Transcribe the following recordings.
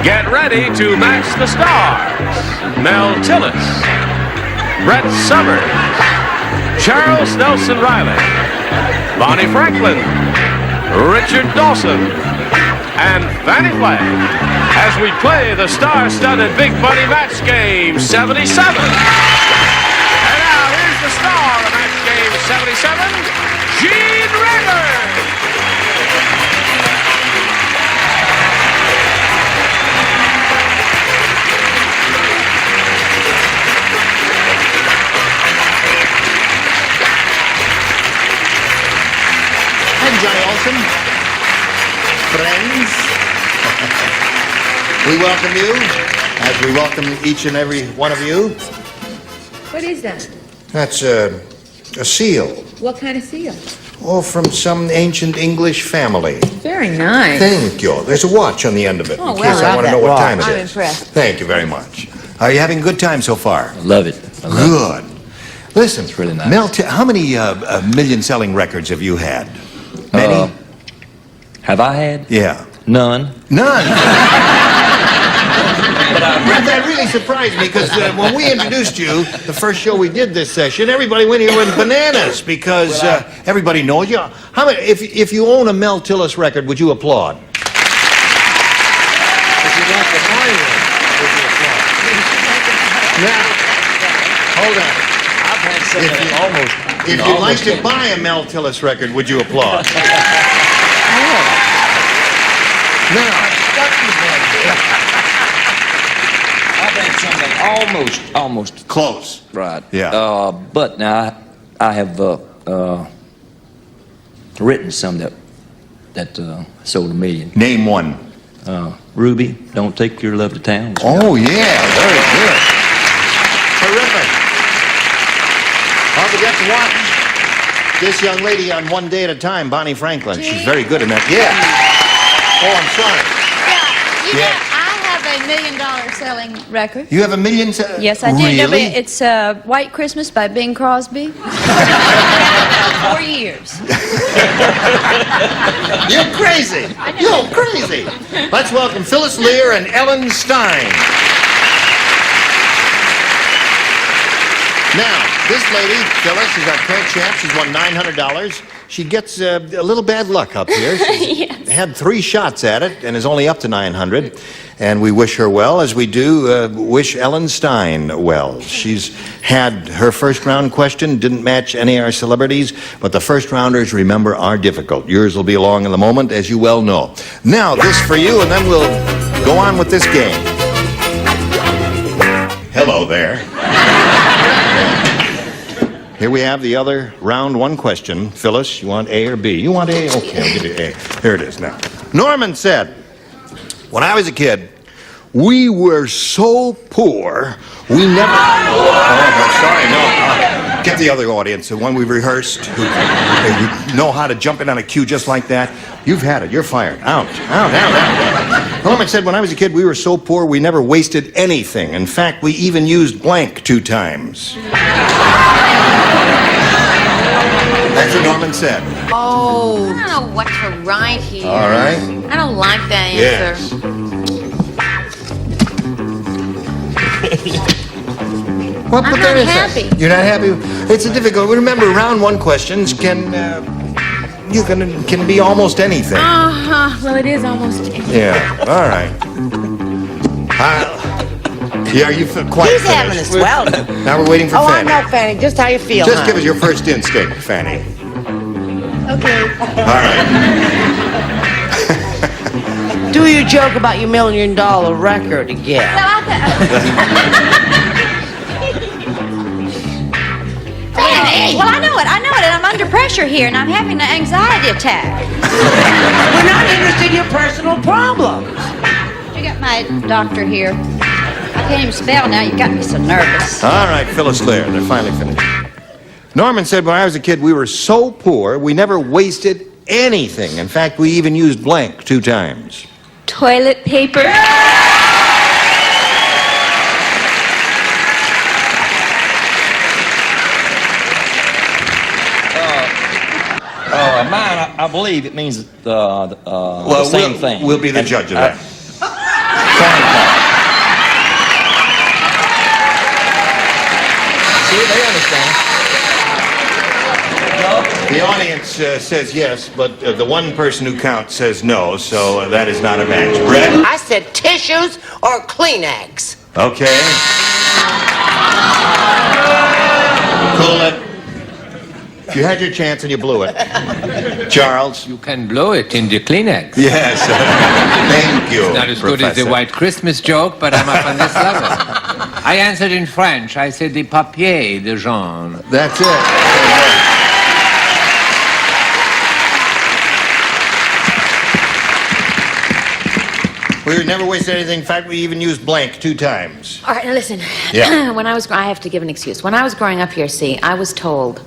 Get ready to match the stars. Mel Tillis, Brett Summers, Charles Nelson Reilly, Bonnie Franklin, Richard Dawson, and Fannie Flagg as we play the star-studded Big Money Match Game 77. And now here's the star of Match Game 77, Gene Reilly. Johnny Olson, friends, we welcome you as we welcome each and every one of you. What is that? That's a seal. What kind of seal? Oh, from some ancient English family. Very nice. Thank you. There's a watch on the end of it, Oh, in well, case I want to know what time it I'm is. impressed. Thank you very much. Are you having a good time so far? Love it. Good. Listen, It's really nice. Mel, how many million-selling records have you had? Many? Have I had? Yeah. None. None. Brett, that really surprised me because when we introduced you, the first show we did this session, everybody went here with bananas because everybody knows you. How many? If you own a Mel Tillis record, would you applaud? If you'd like to buy one, would you applaud? Now, hold on. I've had some that almost. If you'd like to buy a Mel Tillis record, would you applaud? Now, I've had some that almost close. right. Yeah. But now I have written some that sold $1 million. Name one. Ruby, don't take your love to town. Oh, yeah. Very good. Terrific. Don't forget to watch this young lady on One Day at a Time, Bonnie Franklin. She's very good in that. Yeah. Oh, I'm sorry. Yeah, I have a $1 million selling record. You have $1 million? Yes, I do. Really? It's White Christmas by Bing Crosby. 4 years. You're crazy. You're crazy. Let's welcome Phyllis Lear and Ellen Stein. Now, this lady, Phyllis, is our current champ. She's won $900. She gets a little bad luck up here. She's Yes. had 3 shots at it and is only up to $900. And we wish her well, as we do wish Ellen Stein well. She's had her first round question, didn't match any of our celebrities, but the first rounders, remember, are difficult. Yours will be along in a moment, as you well know. Now, this for you, and then we'll go on with this game. Hello there. Here we have the other round 1 question. Phyllis, you want A or B? You want A? Okay, I'll give you A. Here it is now. Norman said, when I was a kid, we were so poor, we never... Oh, sorry, no. Get the other audience, the one we rehearsed, who know how to jump in on a cue just like that. You've had it. You're fired. Out. Norman said, when I was a kid, we were so poor, we never wasted anything. In fact, we even used blank 2 times. That's what Norman said. Oh. I don't know what to write here. All right. I don't like that Yes. answer. Well, I'm but not there is happy. You're not happy? It's a difficult. Remember, round 1 questions can be almost anything. Well, it is almost. Yeah. All right. Yeah, are you quite He's finished? having a swell. Now we're waiting for Oh, I Fannie. know, Fannie. Just how you feel, Just huh? give us your first instinct, Fannie. Okay. All right. Do you joke about your $1 million record again? Fannie! Well, I know it, and I'm under pressure here, and I'm having an anxiety attack. We're not interested in your personal problems. You got my doctor here. I can't even spell now. You got me so nervous. All right, Phyllis Lear. They're finally finished. Norman said, when I was a kid, we were so poor, we never wasted anything. In fact, we even used blank 2 times. Toilet paper. Mine, I believe it means the same thing. We'll be the judge of that. phone call. See, they understand. The audience says yes, but the one person who counts says no, so that is not a match. Brett? I said tissues or Kleenex. Okay. Cool it. You had your chance and you blew it. Charles? You can blow it in the Kleenex. Yes. Thank you. Not as good as the White Christmas joke, but I'm up on this level. I answered in French. I said the papier de jaune. That's it. We never wasted anything. In fact, we even used blank 2 times. All right, now listen. Yeah. I have to give an excuse. When I was growing up here, see, I was told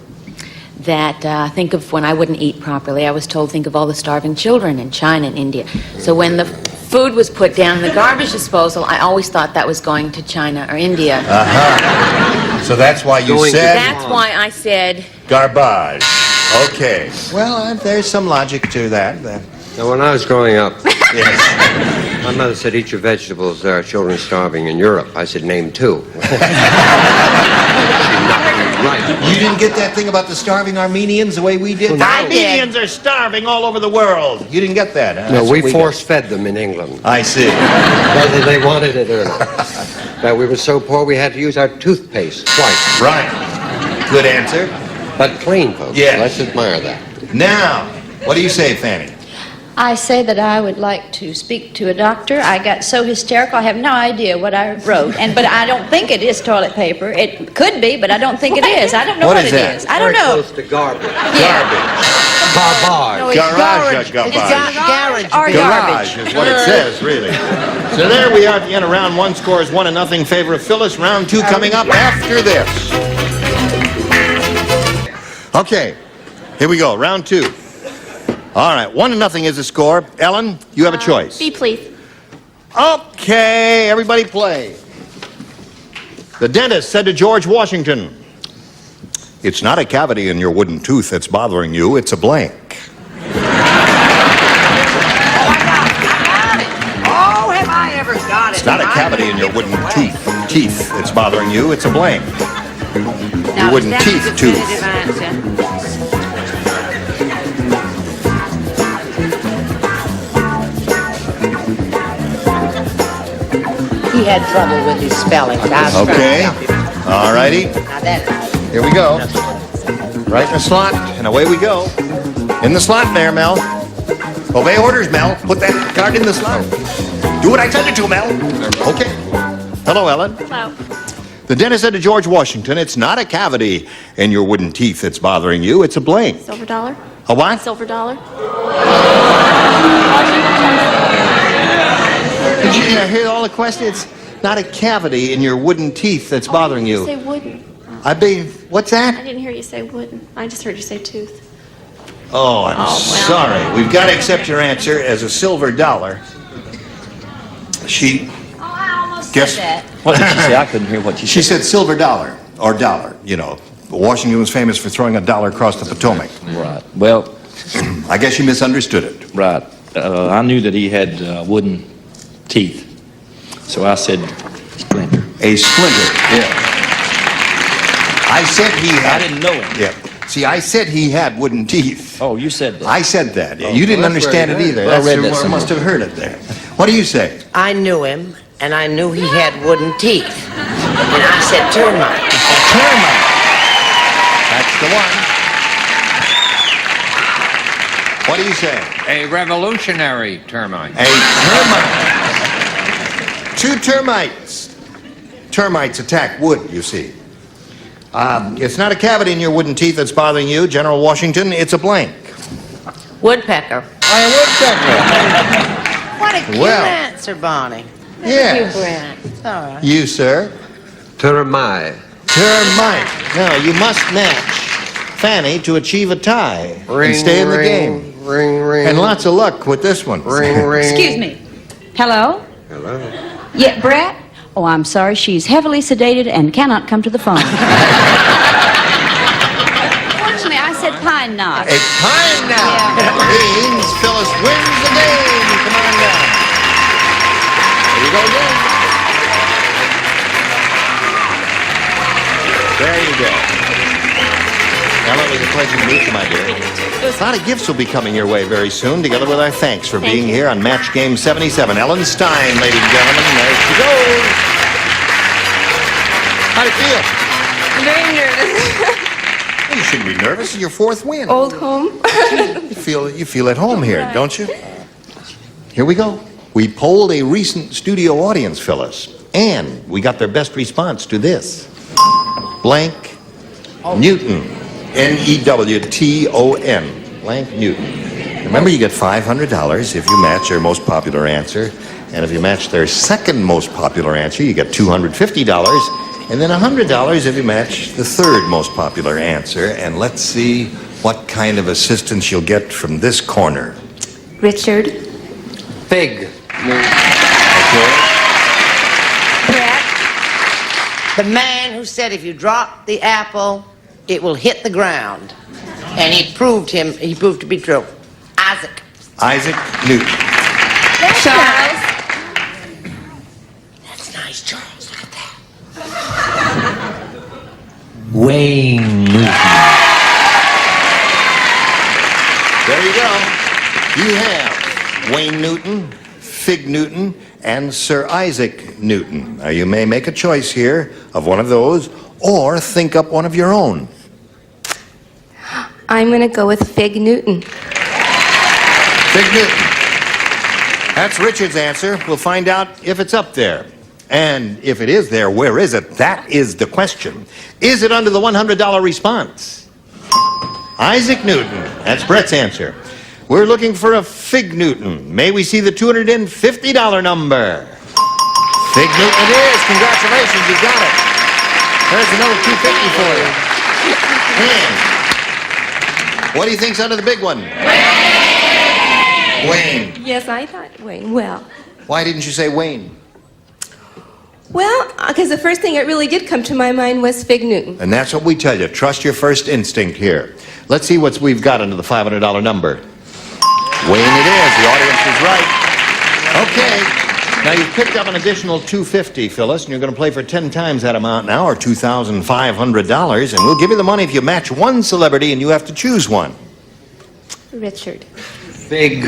that think of when I wouldn't eat properly. I was told think of all the starving children in China and India. So when the food was put down in the garbage disposal, I always thought that was going to China or India. So that's why you said That's why I said garbage. Okay. Well, there's some logic to that. Now, when I was growing up, Yes. my mother said, eat your vegetables, there are children starving in Europe. I said, name 2. Right. You didn't get that thing about the starving Armenians the way we did? I did. Armenians are starving all over the world. You didn't get that, huh? No, That's we what force-fed them in England, got. I see. whether they wanted it or not. But we were so poor we had to use our toothpaste twice. Right. Good answer. But clean, folks. Yes. Let's admire that. Now, what do you say, Fannie? I say that I would like to speak to a doctor. I got so hysterical, I have no idea what I wrote. But I don't think it is toilet paper. It could be, but I don't think it is. I don't know What what is it that? is. I don't Very know. close to garbage. No, Garbage. it's Garage, garage. garbage. It's garage. Or Garage is what it says, really. So there we are at the end of round 1. Score is 1-0 in favor of Phyllis. Round 2 coming up after this. Okay, here we go. Round 2. All right, 1-0 is the score. Ellen, you have a choice. B, please. Okay, everybody play. The dentist said to George Washington, "It's not a cavity in your wooden tooth that's bothering you, it's a blank." Oh, have I ever got it? It's not a cavity in your wooden teeth that's bothering you, it's a blank. Your wooden teeth tooth. He had trouble with his spelling. Okay, all righty. Now that, Here we go. Right in the slot, and away we go. In the slot there, Mel. Obey orders, Mel. Put that card in the slot. Do what I tell you to, Mel. Okay. Hello, Ellen. Hello. The dentist said to George Washington, "It's not a cavity in your wooden teeth that's bothering you, it's a blank." Silver dollar? A what? Silver dollar? Did you hear all the questions? It's not a cavity in your wooden teeth that's bothering you. Say wooden. What's that? I didn't hear you say wooden. I just heard you say tooth. Oh, I'm sorry. We've got to accept your answer as a silver dollar. She Oh, I almost Guess- said that. What did she say? I couldn't hear what she She said. said silver dollar, or dollar, you know. Washington was famous for throwing a dollar across the Potomac. Right. Well, I guess you misunderstood it. right. I knew that he had wooden teeth. So I said, splinter. A splinter. Yeah. I said he had... I didn't know him. Yeah. See, I said he had wooden teeth. Oh, you said that. I said that. You didn't well, that's understand it very either. good. Well, I read You that somewhere. must have heard it there. What do you say? I knew him, and I knew he had wooden teeth. And I said termite. Termite. That's the one. What do you say? A revolutionary termite. A termite. 2 termites. Termites attack wood, you see. It's not a cavity in your wooden teeth that's bothering you, General Washington. It's a blank. Woodpecker. A woodpecker. What a cute Well. answer, Bonnie. Yes. It's all right. You, sir. Termite. Termite. Now, you must match Fannie to achieve a tie and stay in the game. Ring, ring. And lots of luck with this one. Ring, ring. Excuse me. Hello? Hello. Yeah, Brett? Oh, I'm sorry. She's heavily sedated and cannot come to the phone. Fortunately, I said pine knot. A time now. That means Phyllis wins the game. Come on down. There you go again. There you go. Ella, it was a pleasure to meet you, my dear. A lot of gifts will be coming your way very soon, together with our thanks for being here on Match Game 77. Ellen Stein, ladies and gentlemen, there she goes. How do you feel? I'm very nervous. You shouldn't be nervous. It's your fourth win. Old home. You feel at home here, don't you? Here we go. We polled a recent studio audience, Phyllis, and we got their best response to this. Blank Newton. Newton. Blank Newton. Remember, you get $500 if you match their most popular answer. And if you match their second most popular answer, you get $250. And then $100 if you match the third most popular answer. And let's see what kind of assistance you'll get from this corner. Richard. Fig. Okay. Brett. The man who said if you drop the apple, it will hit the ground. And he proved to be true. Isaac. Isaac Newton. Charles. That's nice, Charles. Look at that. Wayne Newton. There you go. You have Wayne Newton, Fig Newton, and Sir Isaac Newton. Now, you may make a choice here of one of those, or think up one of your own. I'm going to go with Fig Newton. Fig Newton. That's Richard's answer. We'll find out if it's up there. And if it is there, where is it? That is the question. Is it under the $100 response? Isaac Newton. That's Brett's answer. We're looking for a Fig Newton. May we see the $250 number? Fig Newton it is. Congratulations, you got it. There's another $250 for you. And what do you think's under the big one? Wayne. Yes, I thought Wayne. Well, Why didn't you say Wayne? because the first thing that really did come to my mind was Fig Newton. And that's what we tell you. Trust your first instinct here. Let's see what we've got under the $500 number. Wayne it is. The audience is right. Okay. Now you've picked up an additional $250, Phyllis, and you're going to play for 10 times that amount now, or $2,500, and we'll give you the money if you match one celebrity and you have to choose one. Richard. Fig.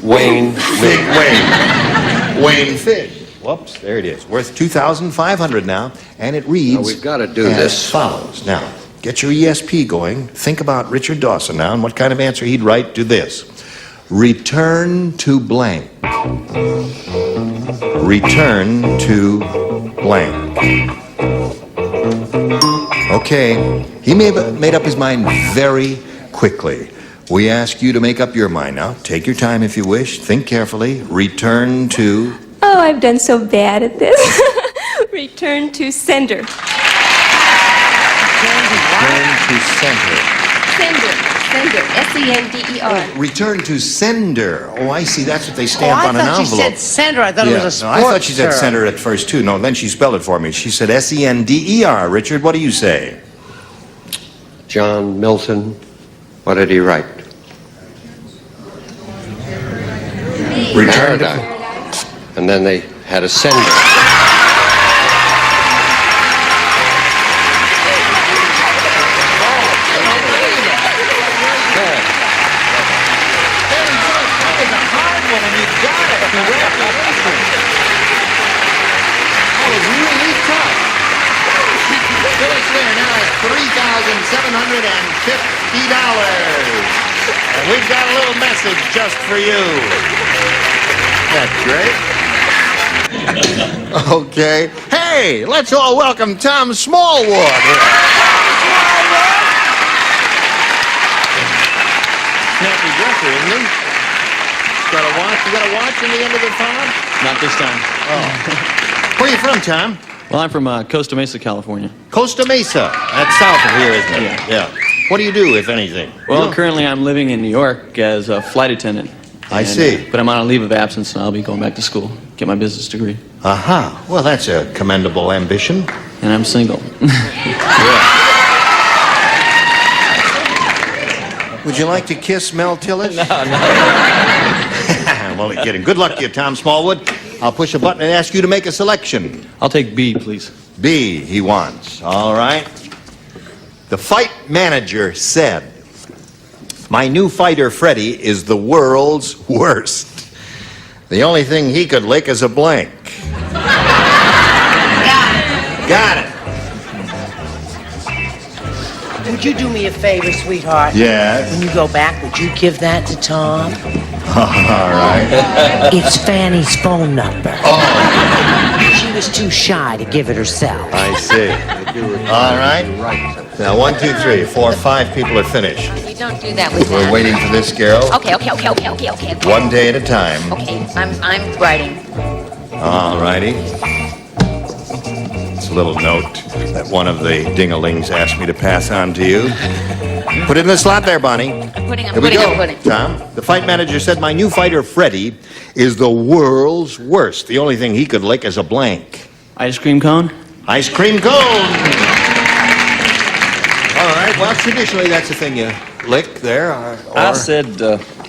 Wayne. Fig Wayne. Wayne Fig. Whoops, there it is. Worth $2,500 now, and it reads Now, we've got to do as this. follows. Now, get your ESP going. Think about Richard Dawson now and what kind of answer he'd write to this. Return to blank. Return to blank. Okay, he may have made up his mind very quickly. We ask you to make up your mind now. Take your time if you wish. Think carefully. Return to... Oh, I've done so bad at this. Return to sender. Return to center. Sender. Sender. S-E-N-D-E-R. Return to sender. Oh, I see. That's what they stamp on an I thought envelope. she said center. I thought it was a sports I thought she said term. center at first, too. No, then she spelled it for me. She said S-E-N-D-E-R. Richard, what do you say? John Milton. What did he write? Return to... Paradise. And then they had a sender. And we've got a little message just for you. That's great. Okay. Hey, let's all welcome Tom Smallwood here. Snappy dresser, isn't he? Got a watch? You got a watch in the end of the phone? Not this time. Oh. Where are you from, Tom? Well, I'm from Costa Mesa, California. Costa Mesa. That's south of here, isn't it? Yeah. What do you do, if anything? Well, currently I'm living in New York as a flight attendant. I see. But I'm on a leave of absence, and I'll be going back to school, get my business degree. Aha. Well, that's a commendable ambition. And I'm single. Would you like to kiss Mel Tillis? No. Well, kidding. Good luck to you, Tom Smallwood. I'll push a button and ask you to make a selection. I'll take B, please. B, he wants. All right. The fight manager said, "My new fighter, Freddie, is the world's worst. The only thing he could lick is a blank." Got it. Would you do me a favor, sweetheart? Yes. When you go back, would you give that to Tom? All right. It's Fannie's phone number. Oh, She was too shy to give it herself. I see. All right. Now, 1, 2, 3, 4, 5 people are finished. You don't do that with We're that. waiting for this, Carol. Okay. One day at a time. Okay, I'm writing. All righty. It's a little note that one of the ding-a-lings asked me to pass on to you. Put it in the slot there, Bonnie. I'm putting. Here we go. Tom, the fight manager said, "My new fighter, Freddie, is the world's worst. The only thing he could lick is a blank." Ice cream cone? Ice cream cone. All right, well, traditionally, that's the thing you lick there. I said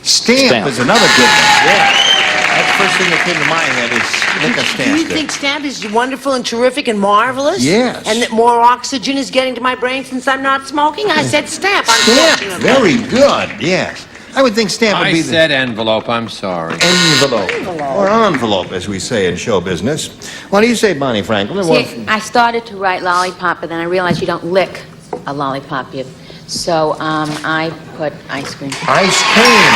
Stamp is another good one. Yeah. That's the first thing that came to my head is lick a Do stamp. you think stamp is wonderful and terrific and marvelous? Yes. And that more oxygen is getting to my brain since I'm not smoking? I said stamp, Stamp, unfortunately. very good, yes. I would think stamp would I be said envelope, I'm sorry. the envelope. Or envelope, as we say in show business. What do you say, Bonnie Franklin? See, I started to write lollipop, but then I realized you don't lick a lollipop. So I put ice cream. Ice cream.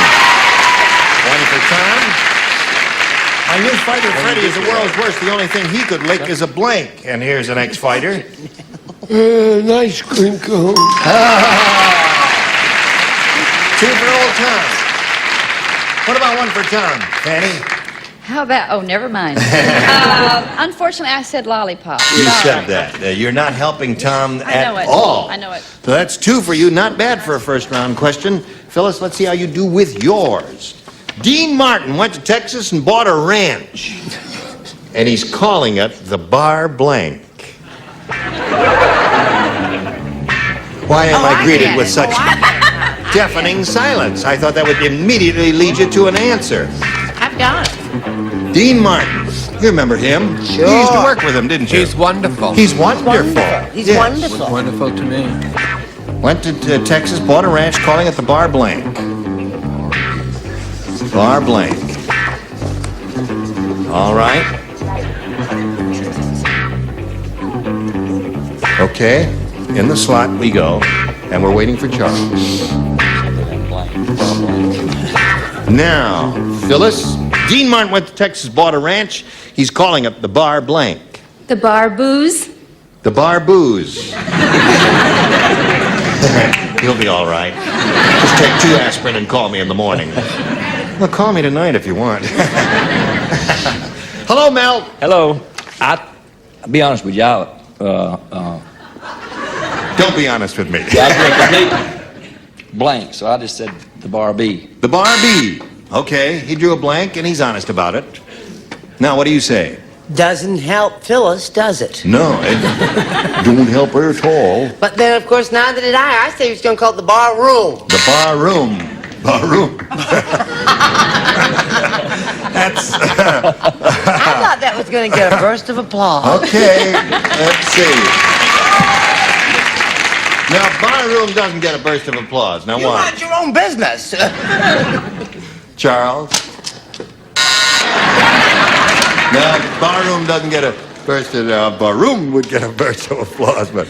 One for Tom. My new fighter, Freddie, is the world's worst. The only thing he could lick is a blank. And here's an ex-fighter. An ice cream cone. 2 for old Tom. What about 1 for Tom, Fannie? How about, oh, never mind. Unfortunately, I said lollipop. You Sorry. said that. You're not helping Tom I at know it. all. I know it. So that's 2 for you. Not bad for a first-round question. Phyllis, let's see how you do with yours. Dean Martin went to Texas and bought a ranch. And he's calling it the Bar Blank. Why am I greeted with such deafening silence? I thought that would immediately lead you to an answer. I've got it. Dean Martin. You remember him? Sure. You used to work with him, didn't you? He's wonderful. He's wonderful. He's Yes. wonderful. Wonderful to me. Went to Texas, bought a ranch, calling it the Bar Blank. Bar Blank. All right. Okay, in the slot we go, and we're waiting for Charles. Now, Phyllis, Dean Martin went to Texas, bought a ranch. He's calling it the Bar Blank. The bar booze? The Bar Booze. He'll be all right. Just take 2 aspirin and call me in the morning. Well, call me tonight if you want. Hello, Mel. hello. I'll be honest with y'all. Don't be honest with me. I drew a complete blank, so I just said the bar B. The Bar B. Okay, he drew a blank and he's honest about it. Now, what do you say? Doesn't help Phyllis, does it? No, it don't help her at all. But then, of course, neither did I. I say he was going to call it the bar room. The Bar Room. Bar Room. That's... I thought that was going to get a burst of applause. Okay, let's see. Now, Bar Room doesn't get a burst of applause. Now, You why? mind your own business. Charles? Now, Bar Room doesn't get a burst of... Bar Room would get a burst of applause, but...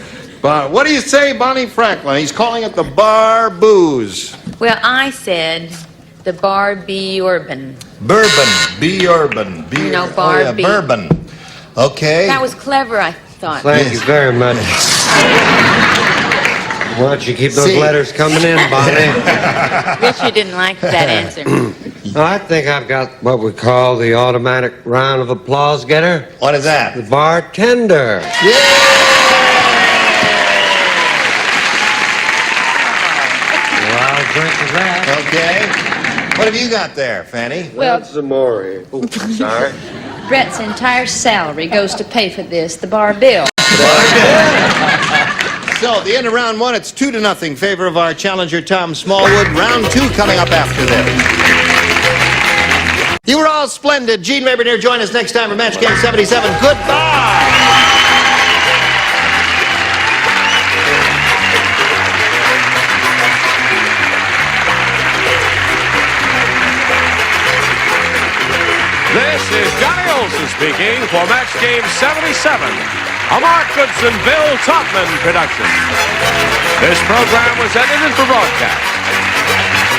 what do you say, Bonnie Franklin? He's calling it the Bar Booze. Well, I said the bar B urban. Bourbon. B urban. B No, Bar B. Bourbon. Okay. That was clever, I thought. Thank you very much. Why don't you keep those See. letters coming in, Bonnie? Wish you didn't like that answer. I think I've got what we call the automatic round of applause getter. What is that? The bartender. Well, I'll drink to that. Okay. What have you got there, Fannie? Well, That's Amore. Sorry. Brett's entire salary goes to pay for this, the bar bill. So, the end of round 1, it's 2-0 favor of our challenger, Tom Smallwood. Round 2 coming up after this. You were all splendid. Gene Rabernier, join us next time for Match Game 77. Goodbye. This is Johnny Olson speaking for Match Game 77, a Mark Goodson, Bill Topman production. This program was edited for broadcast.